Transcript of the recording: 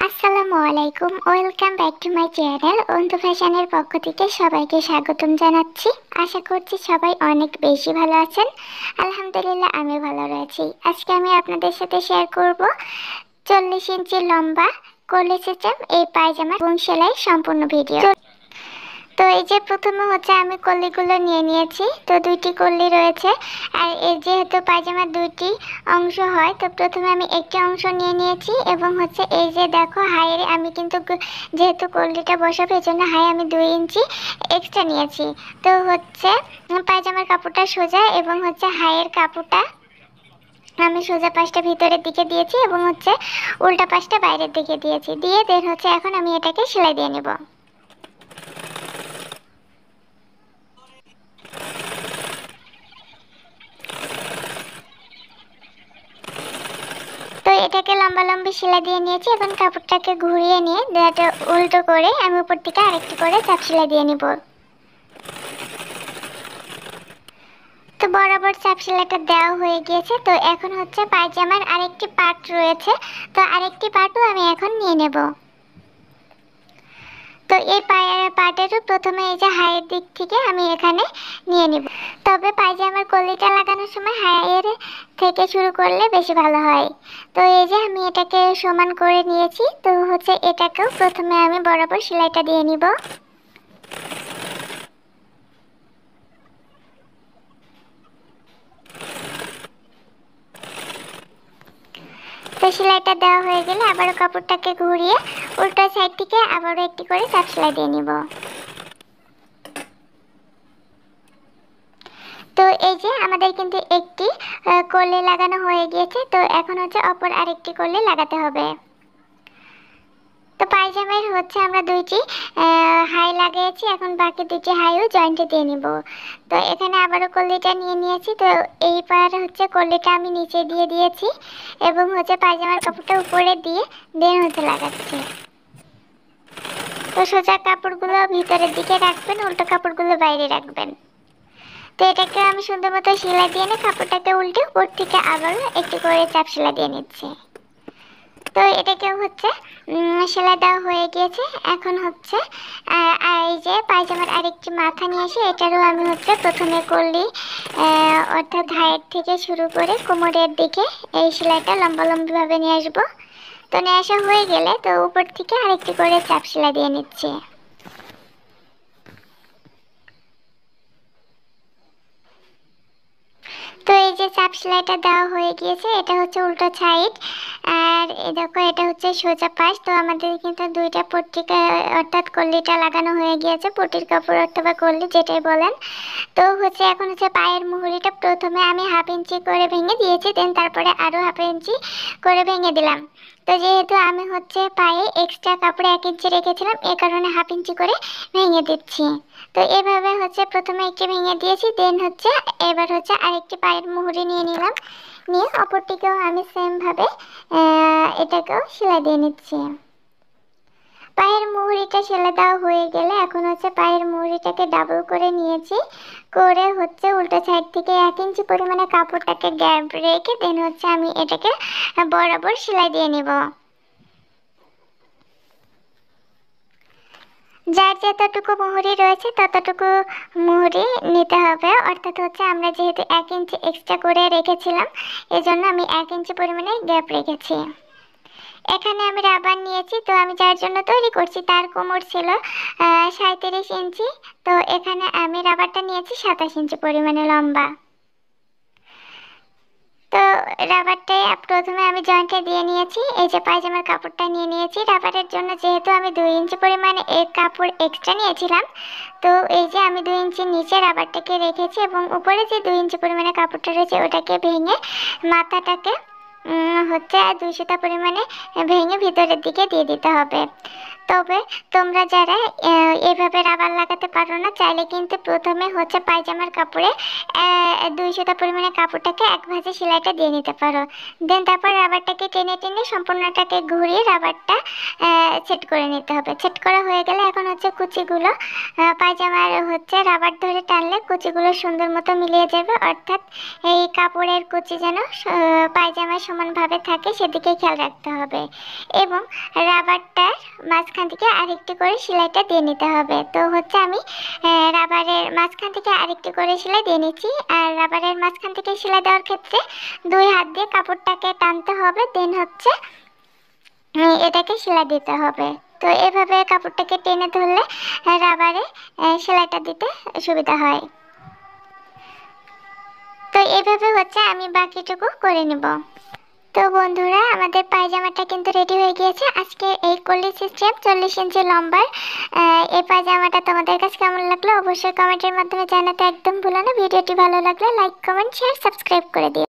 আসসালামু আলাইকুম, welcome back to my channel. Antu ফ্যাশনের পক্ষ থেকে সবাইকে স্বাগতম জানাচ্ছি। আশা করছি সবাই অনেক বেশি ভালো আছেন। আলহামদুলিল্লাহ আমি ভালো রয়েছি। আজকে আমি আপনাদের সাথে শেয়ার করব 40 ইঞ্চি লম্বা কলি সিস্টেম এই পায়জামা এবং সেলাই সম্পূর্ণ ভিডিও। তো এই যে প্রথমে হচ্ছে আমি কলিগুলো নিয়ে নিয়েছি। তো দুইটি কলি রয়েছে, আর এর যেহেতু পায়জামার দুইটি অংশ হয়, তো প্রথমে আমি একটি অংশ নিয়ে নিয়েছি এবং হচ্ছে এই যে দেখো হাইয়ের আমি কিন্তু যেহেতু কলিটা বসাবো এই জন্য হাই আমি 2 ইঞ্চি এক্সট্রা নিয়েছি। তো হচ্ছে পায়জামার কাপড়টা সোজা এবং হচ্ছে হাইয়ের কাপড়টা আমি সোজা পাশটা ভিতরের দিকে দিয়েছি এবং হচ্ছে উল্টা পাশটা বাইরের দিকে দিয়েছি। দিয়ে দেন হচ্ছে এখন আমি এটাকে সেলাই দিয়ে নেব। তো এটাকে লম্বা লম্বি সেলাই দিয়ে নিয়েছি। এখন কাপড়টাকে ঘুরিয়ে নিয়ে এটা উল্টো করে আমি উপর থেকে আরেকটি করে চাপ সেলাই দিয়ে নিব। তো বরাবর চাপ সেলাইটা দেওয়া হয়ে গিয়েছে। তো এখন হচ্ছে পায়জামার আরেকটি পার্ট রয়েছে, তো আরেকটি পার্টও আমি এখন নিয়ে নেব। তো এই পার্টেরও প্রথমে এই যে হাইয়ের দিক থেকে আমি এখানে নিয়ে নিব। তবে পায়জামার কলিটা লাগানোর সময় হাইয়ের থেকে শুরু করলে বেশি ভালো হয়। তো এই যে আমি এটাকে সমান করে নিয়েছি। তো হচ্ছে এটাকেও প্রথমে আমি বরাবর সেলাইটা দিয়ে নিব। তো সেলাইটা দেওয়া হয়ে গেলে আবারও কাপড়টাকে ঘুরিয়ে উল্টো সাইড থেকে আবারও একটি করে চাপ সেলাই দিয়ে নিব। তো এই যে আমাদের কিন্তু একটি কলি লাগানো হয়ে গিয়েছে। তো এখন হচ্ছে অপর আরেকটি কলি লাগাতে হবে। তো পায়জামের হচ্ছে আমরা দুইটি হাই লাগিয়েছি, এখন বাকি দুইটি হাইও জয়েন্টে দিয়ে নিব। তো এখানে আবারও কলিটা নিয়ে নিয়েছি। তো এই পার হচ্ছে কলিটা আমি নিচে দিয়ে দিয়েছি এবং হচ্ছে পায়জামার কাপড়টা উপরে দিয়ে দেন হচ্ছে লাগাচ্ছি। তো সোজা কাপড়গুলো ভিতরের দিকে রাখবেন, উল্টো কাপড়গুলো বাইরে রাখবেন। তো এটাকে আমি সুন্দর মতো সেলাই দিয়ে নিয়ে কাপড়টাকে উল্টে উপর থেকে আবারও একটু করে চাপ সেলাই দিয়ে নিচ্ছি। তো এটাকেও হচ্ছে সেলাই দেওয়া হয়ে গিয়েছে। এখন হচ্ছে এই যে পায়জামার আরেকটি মাথা নিয়ে এসে এটারও আমি হচ্ছে প্রথমে করলি অর্থাৎ হাইয়ের থেকে শুরু করে কোমরের দিকে এই সেলাইটা লম্বা লম্বিভাবে নিয়ে আসবো। তো নিয়ে আসা হয়ে গেলে তো উপর থেকে আরেকটি করে চাপ সেলাই দিয়ে নিচ্ছি। তো এই যে চাপ সেলাইটা দেওয়া হয়ে গিয়েছে, এটা হচ্ছে উল্টো সাইড, আর এই দেখো এটা হচ্ছে সোজা পাশ। তো আমাদের কিন্তু দুইটা পট্টিকা অর্থাৎ কল্লিটা লাগানো হয়ে গিয়েছে, পটির কাপড় অথবা কল্লি যেটাই বলেন। তো হচ্ছে এখন হচ্ছে পায়ের মুহুরিটা প্রথমে আমি 1/2 ইঞ্চি করে ভেঙে দিয়েছি, দেন তারপরে আরও 1/2 ইঞ্চি করে ভেঙে দিলাম। তো যেহেতু আমি হচ্ছে পায়ে এক্সট্রা কাপড়ে 1 ইঞ্চি রেখেছিলাম, এ কারণে 1/2 ইঞ্চি করে ভেঙে দিচ্ছি। তো এভাবে হচ্ছে প্রথমে একটি ভেঙে দিয়েছি, দেন হচ্ছে এবার হচ্ছে আরেকটি পায়ের মুহুরি নিয়ে নিলাম। নিয়ে অপরটিকেও আমি সেমভাবে এটাকেও সেলাই দিয়ে নিচ্ছি। পায়ের মুহুরিটা সেলাই দেওয়া হয়ে গেলে এখন হচ্ছে পায়ের মুহুরিটাকে ডাবল করে নিয়েছি, করে হচ্ছে উল্টো সাইড থেকে 1 ইঞ্চি পরিমাণে কাপড়টাকে গ্যাপ রেখে দেন হচ্ছে আমি এটাকে বরাবর সেলাই দিয়ে নিব। যার যতটুকু মুহুরি রয়েছে ততটুকু মুহুরি নিতে হবে, অর্থাৎ হচ্ছে আমরা যেহেতু 1 ইঞ্চি এক্সট্রা করে রেখেছিলাম এজন্য আমি 1 ইঞ্চি পরিমাণে গ্যাপ রেখেছি। এখানে আমি রাবার নিয়েছি। তো আমি যার জন্য তৈরি করছি তার কোমর ছিল 37 ইঞ্চি। তো এখানে আমি রাবারটা নিয়েছি 27 ইঞ্চি পরিমাণে লম্বা। তো রাবারটাই প্রথমে আমি জয়েন্টে দিয়ে নিয়েছি। এই যে পায়জামার কাপড়টা নিয়ে নিয়েছি রাবারের জন্য, যেহেতু আমি 2 ইঞ্চি পরিমাণে এই কাপড় এক্সট্রা নিয়েছিলাম। তো এই যে আমি 2 ইঞ্চি নিচে রাবারটাকে রেখেছি এবং উপরে যে 2 ইঞ্চি পরিমাণে কাপড়টা রয়েছে ওটাকে ভেঙে মাথাটাকে হচ্ছে 200 পরিমাণে ভেঙে ভিতরের দিকে দিয়ে দিতে হবে। তবে তোমরা যারা এভাবে রাবার লাগাতে পারো না, চাইলে কিন্তু প্রথমে হচ্ছে পায়জামার কাপড়ে 200 পরিমাণে কাপড়টাকে এক ভাঁজে সেলাইটা দিয়ে নিতে পারো। দেন তারপর রাবারটাকে টেনে টেনে সম্পূর্ণটাকে ঘুরিয়ে রাবারটা সেট করে নিতে হবে। সেট করা হয়ে গেলে এখন হচ্ছে কুচিগুলো পায়জামার হচ্ছে রাবার ধরে টানলে কুচিগুলো সুন্দর মতো মিলিয়ে যাবে, অর্থাৎ এই কাপড়ের কুচি যেন পায়জামায় সমানভাবে থাকে সেদিকে খেয়াল রাখতে হবে। এবং রাবারটার মাঝখান থেকে আরেকটি করে সেলাইটা দিয়ে নিতে হবে। তো হচ্ছে আমি রাবারের মাঝখান থেকে আরেকটি করে সেলাই দিয়ে নিচ্ছি। আর রাবারের মাঝখান থেকে সেলাই দেওয়ার ক্ষেত্রে 2 হাত দিয়ে কাপড়টাকে টানতে হবে, দেন হচ্ছে এটাকে সেলাই দিতে হবে। তো এভাবে কাপড়টাকে টেনে ধরলে রাবারে সেলাইটা দিতে সুবিধা হয়। তো এভাবে হচ্ছে আমি বাকিটুকু করে নেব। তো বন্ধুরা, আমাদের পায়জামাটা কিন্তু রেডি হয়ে গিয়েছে। আজকে এই কলি সিস্টেম 40 ইঞ্চি লম্বার এই পায়জামাটা তোমাদের কাছে কেমন লাগলো অবশ্যই কমেন্টের মাধ্যমে জানাতে একদম ভুলো না। ভিডিওটি ভালো লাগলে লাইক, কমেন্ট, শেয়ার, সাবস্ক্রাইব করে দিও।